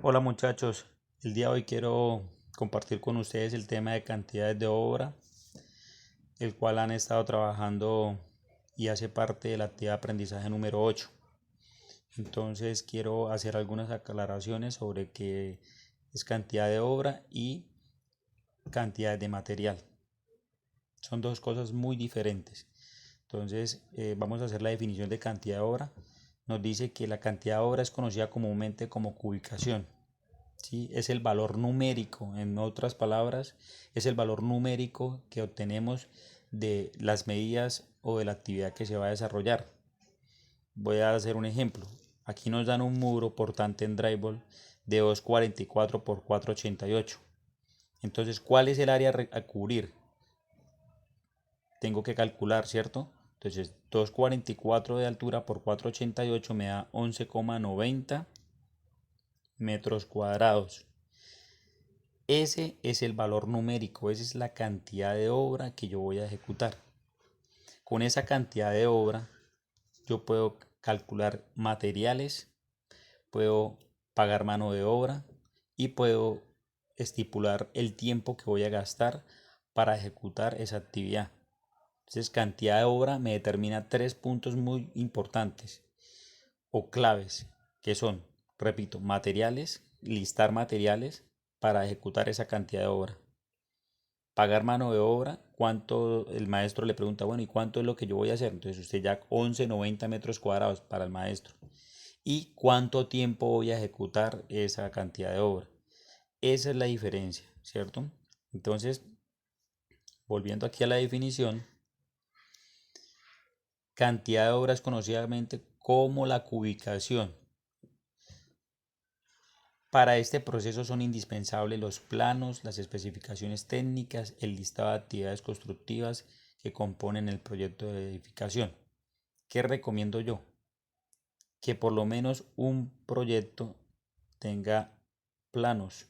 Hola muchachos, el día de hoy quiero compartir con ustedes el tema de cantidades de obra, el cual han estado trabajando y hace parte de la actividad de aprendizaje número 8. Entonces quiero hacer algunas aclaraciones sobre qué es cantidad de obra y cantidad de material. Son dos cosas muy diferentes. Entonces vamos a hacer la definición de cantidad de obra. Nos dice que la cantidad de obra es conocida comúnmente como cubicación. ¿Sí? Es el valor numérico, en otras palabras, es el valor numérico que obtenemos de las medidas o de la actividad que se va a desarrollar. Voy a hacer un ejemplo. Aquí nos dan un muro portante en drywall de 244 por 488. Entonces, ¿cuál es el área a cubrir? Tengo que calcular, ¿cierto? Entonces, 244 de altura por 488 me da 11,90 metros cuadrados. Ese es el valor numérico, esa es la cantidad de obra que yo voy a ejecutar. Con esa cantidad de obra yo puedo calcular materiales, puedo pagar mano de obra y puedo estipular el tiempo que voy a gastar para ejecutar esa actividad. Entonces, cantidad de obra me determina tres puntos muy importantes o claves, que son, repito, materiales, listar materiales para ejecutar esa cantidad de obra. Pagar mano de obra, cuánto el maestro le pregunta, bueno, ¿y cuánto es lo que yo voy a hacer? Entonces usted ya 11,90 metros cuadrados para el maestro. ¿Y cuánto tiempo voy a ejecutar esa cantidad de obra? Esa es la diferencia, ¿cierto? Entonces, volviendo aquí a la definición, cantidad de obra es conocidamente como la cubicación. Para este proceso son indispensables los planos, las especificaciones técnicas, el listado de actividades constructivas que componen el proyecto de edificación. ¿Qué recomiendo yo? Que por lo menos un proyecto tenga planos.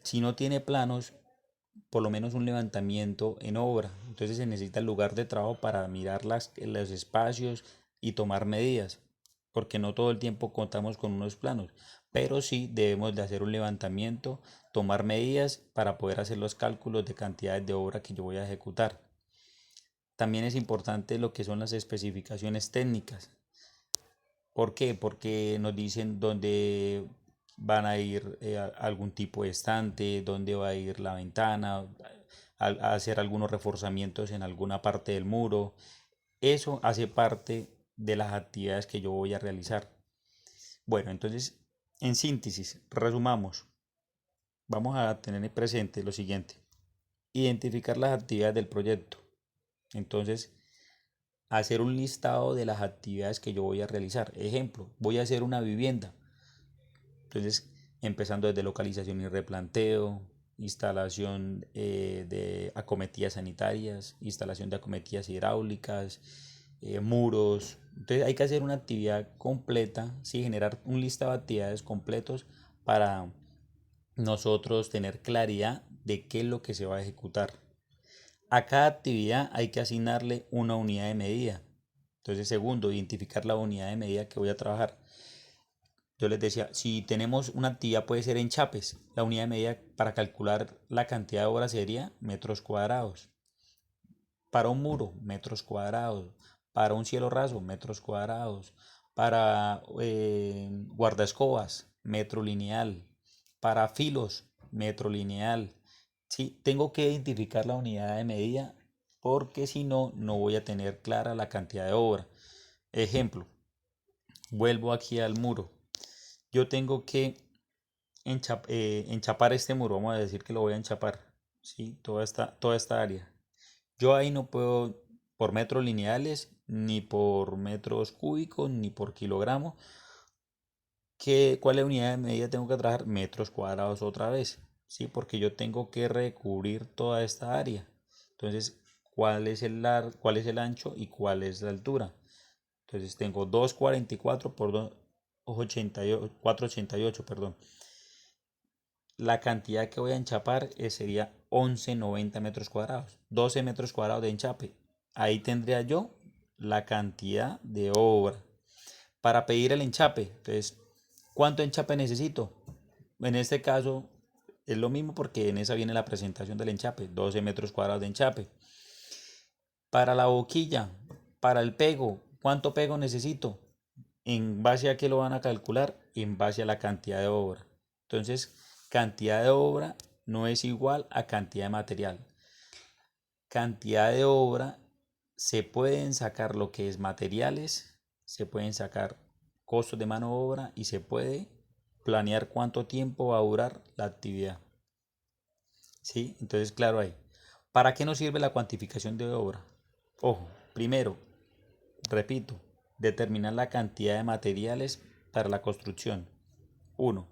Si no tiene planos, por lo menos un levantamiento en obra. Entonces se necesita el lugar de trabajo para mirar los espacios y tomar medidas, porque no todo el tiempo contamos con unos planos, pero sí debemos de hacer un levantamiento, tomar medidas para poder hacer los cálculos de cantidades de obra que yo voy a ejecutar. También es importante lo que son las especificaciones técnicas. ¿Por qué? Porque nos dicen dónde van a ir algún tipo de estante, dónde va a ir la ventana, a hacer algunos reforzamientos en alguna parte del muro. Eso hace parte de las actividades que yo voy a realizar. Bueno, entonces, en síntesis, resumamos. Vamos a tener presente lo siguiente. Identificar las actividades del proyecto. Entonces, hacer un listado de las actividades que yo voy a realizar. Ejemplo, voy a hacer una vivienda. Entonces, empezando desde localización y replanteo, instalación de acometidas sanitarias, instalación de acometidas hidráulicas, muros. Entonces, hay que hacer una actividad completa, sí, generar un listado de actividades completos para nosotros tener claridad de qué es lo que se va a ejecutar. A cada actividad hay que asignarle una unidad de medida. Entonces, segundo, identificar la unidad de medida que voy a trabajar. Yo les decía, si tenemos una actividad puede ser en chapes, la unidad de medida para calcular la cantidad de horas sería metros cuadrados. Para un muro, metros cuadrados. Para un cielo raso, metros cuadrados. Para guardaescobas, metro lineal. Para filos, metro lineal. Sí, tengo que identificar la unidad de medida porque si no, no voy a tener clara la cantidad de obra. Ejemplo, vuelvo aquí al muro. Yo tengo que enchapar este muro, vamos a decir que lo voy a enchapar, ¿sí? Toda esta área. Yo ahí no puedo por metros lineales, ni por metros cúbicos, ni por kilogramo. ¿Cuál es la unidad de medida tengo que trabajar? Metros cuadrados otra vez, ¿sí? Porque yo tengo que recubrir toda esta área. Entonces, cuál es el ancho y cuál es la altura? Entonces tengo 244 por 488, perdón. La cantidad que voy a enchapar sería 11,90 metros cuadrados, 12 metros cuadrados de enchape. Ahí tendría yo la cantidad de obra. Para pedir el enchape, entonces, ¿Cuánto enchape necesito? En este caso es lo mismo porque en esa viene la presentación del enchape, 12 metros cuadrados de enchape. Para la boquilla, para el pego, ¿cuánto pego necesito? ¿En base a qué lo van a calcular? En base a la cantidad de obra. Entonces, cantidad de obra no es igual a cantidad de material. Cantidad de obra se pueden sacar lo que es materiales, se pueden sacar costos de mano de obra y se puede planear cuánto tiempo va a durar la actividad. ¿Sí? Entonces, claro ahí. ¿Para qué nos sirve la cuantificación de obra? Ojo, primero, repito, determinar la cantidad de materiales para la construcción. Uno.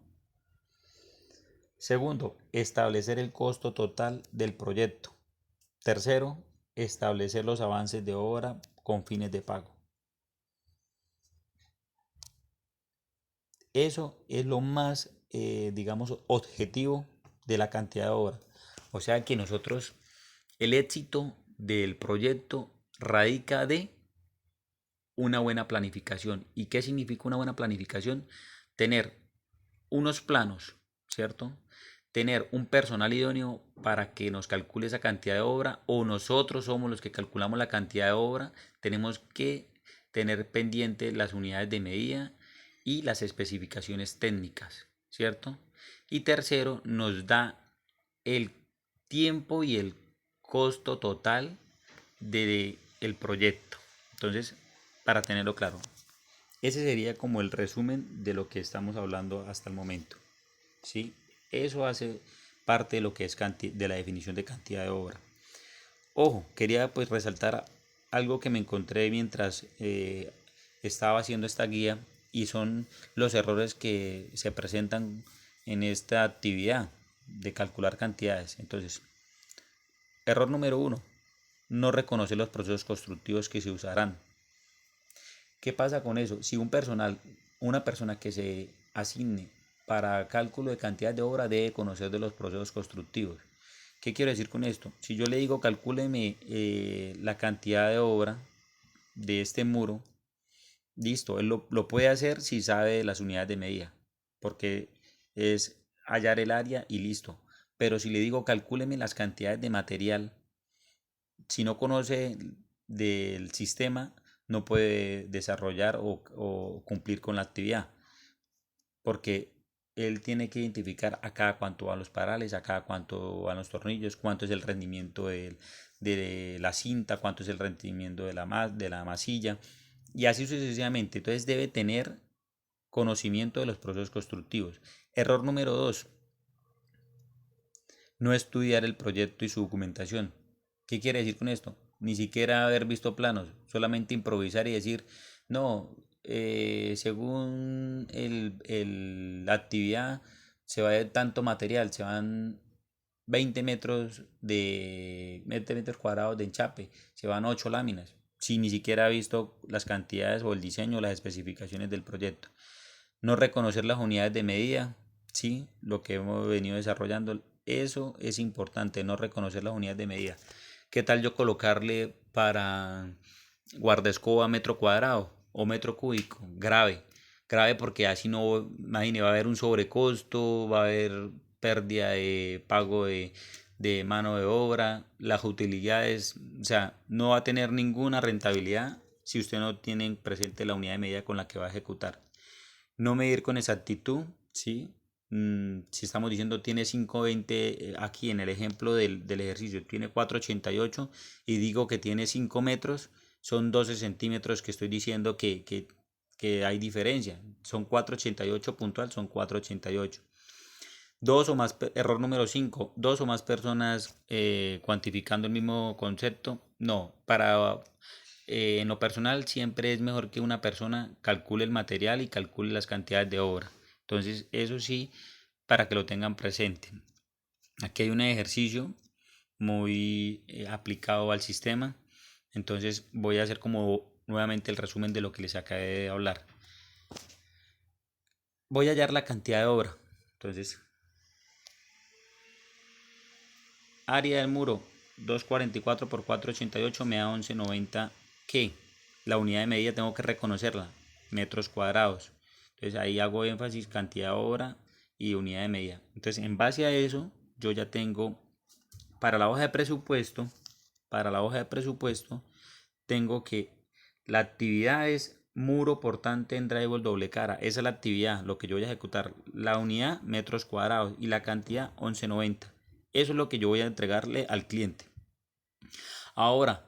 Segundo, establecer el costo total del proyecto. Tercero, establecer los avances de obra con fines de pago. Eso es lo más, digamos, objetivo de la cantidad de obra. O sea que nosotros, el éxito del proyecto radica de una buena planificación. ¿Y qué significa una buena planificación? Tener unos planos, ¿cierto? Tener un personal idóneo para que nos calcule esa cantidad de obra o nosotros somos los que calculamos la cantidad de obra. Tenemos que tener pendiente las unidades de medida y las especificaciones técnicas, ¿cierto? Y tercero, nos da el tiempo y el costo total del proyecto. Entonces, para tenerlo claro, ese sería como el resumen de lo que estamos hablando hasta el momento. ¿Sí? Eso hace parte de lo que es de la definición de cantidad de obra. Ojo, quería pues resaltar algo que me encontré mientras estaba haciendo esta guía y son los errores que se presentan en esta actividad de calcular cantidades. Entonces, error número uno, no reconocer los procesos constructivos que se usarán. ¿Qué pasa con eso? Si una persona que se asigne para cálculo de cantidad de obra debe conocer de los procesos constructivos. ¿Qué quiero decir con esto? Si yo le digo calcúleme la cantidad de obra de este muro, listo, él lo puede hacer si sabe las unidades de medida, porque es hallar el área y listo. Pero si le digo calcúleme las cantidades de material, si no conoce del sistema, no puede desarrollar o cumplir con la actividad, porque él tiene que identificar a cada cuánto van los parales, a cada cuánto van los tornillos, cuánto es el rendimiento de la cinta, cuánto es el rendimiento de la masilla, y así sucesivamente. Entonces debe tener conocimiento de los procesos constructivos. Error número 2, no estudiar el proyecto y su documentación. ¿Qué quiere decir con esto? Ni siquiera haber visto planos, solamente improvisar y decir, no, según la actividad se va a ver tanto material, se van 20 metros cuadrados de enchape, se van 8 láminas, si ni siquiera ha visto las cantidades o el diseño o las especificaciones del proyecto. No reconocer las unidades de medida, sí, lo que hemos venido desarrollando, eso es importante, no reconocer las unidades de medida. ¿Qué tal yo colocarle para guardaescoba metro cuadrado o metro cúbico? Grave, grave porque así no, imagine, va a haber un sobrecosto, va a haber pérdida de pago de mano de obra, las utilidades, o sea, no va a tener ninguna rentabilidad si usted no tiene presente la unidad de medida con la que va a ejecutar. No medir con exactitud, ¿sí? Si estamos diciendo tiene 5,20 aquí en el ejemplo del ejercicio, tiene 4,88 y digo que tiene 5 metros, son 12 centímetros que estoy diciendo que hay diferencia. Son 4,88 puntual, son 4,88. Dos o más, error número 5, dos o más personas cuantificando el mismo concepto. No, en lo personal siempre es mejor que una persona calcule el material y calcule las cantidades de obra. Entonces, eso sí, para que lo tengan presente. Aquí hay un ejercicio muy aplicado al sistema. Entonces, voy a hacer como nuevamente el resumen de lo que les acabé de hablar. Voy a hallar la cantidad de obra. Entonces, área del muro 244 por 488 me da 1190. ¿Qué? La unidad de medida tengo que reconocerla. Metros cuadrados. Entonces ahí hago énfasis, cantidad de hora y unidad de medida. Entonces en base a eso, yo ya tengo para la hoja de presupuesto, para la hoja de presupuesto, tengo que la actividad es muro portante en drywall doble cara. Esa es la actividad, lo que yo voy a ejecutar. La unidad, metros cuadrados, y la cantidad, 1190. Eso es lo que yo voy a entregarle al cliente. Ahora,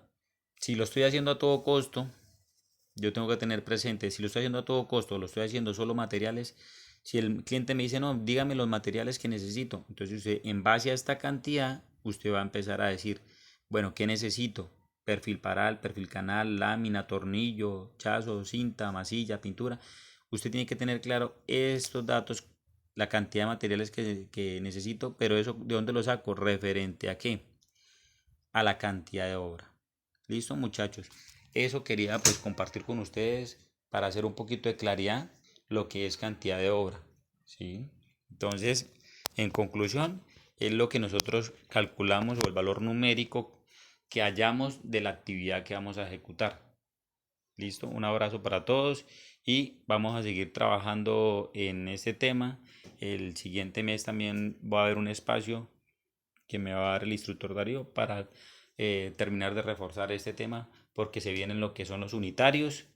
si lo estoy haciendo a todo costo, yo tengo que tener presente, si lo estoy haciendo a todo costo, lo estoy haciendo solo materiales, si el cliente me dice, no, dígame los materiales que necesito, entonces usted, en base a esta cantidad, usted va a empezar a decir, bueno, ¿qué necesito? Perfil paral, perfil canal, lámina, tornillo, chazo, cinta, masilla, pintura. Usted tiene que tener claro estos datos, la cantidad de materiales que necesito, pero eso, ¿de dónde lo saco? ¿Referente a qué? A la cantidad de obra. ¿Listo, muchachos? Eso quería pues compartir con ustedes para hacer un poquito de claridad lo que es cantidad de obra, ¿sí? Entonces, en conclusión, es lo que nosotros calculamos o el valor numérico que hallamos de la actividad que vamos a ejecutar. ¿Listo? Un abrazo para todos y vamos a seguir trabajando en este tema. El siguiente mes también va a haber un espacio que me va a dar el instructor Darío para terminar de reforzar este tema porque se vienen lo que son los unitarios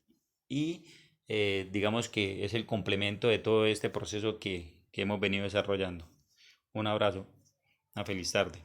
y digamos que es el complemento de todo este proceso que hemos venido desarrollando. Un abrazo, una feliz tarde.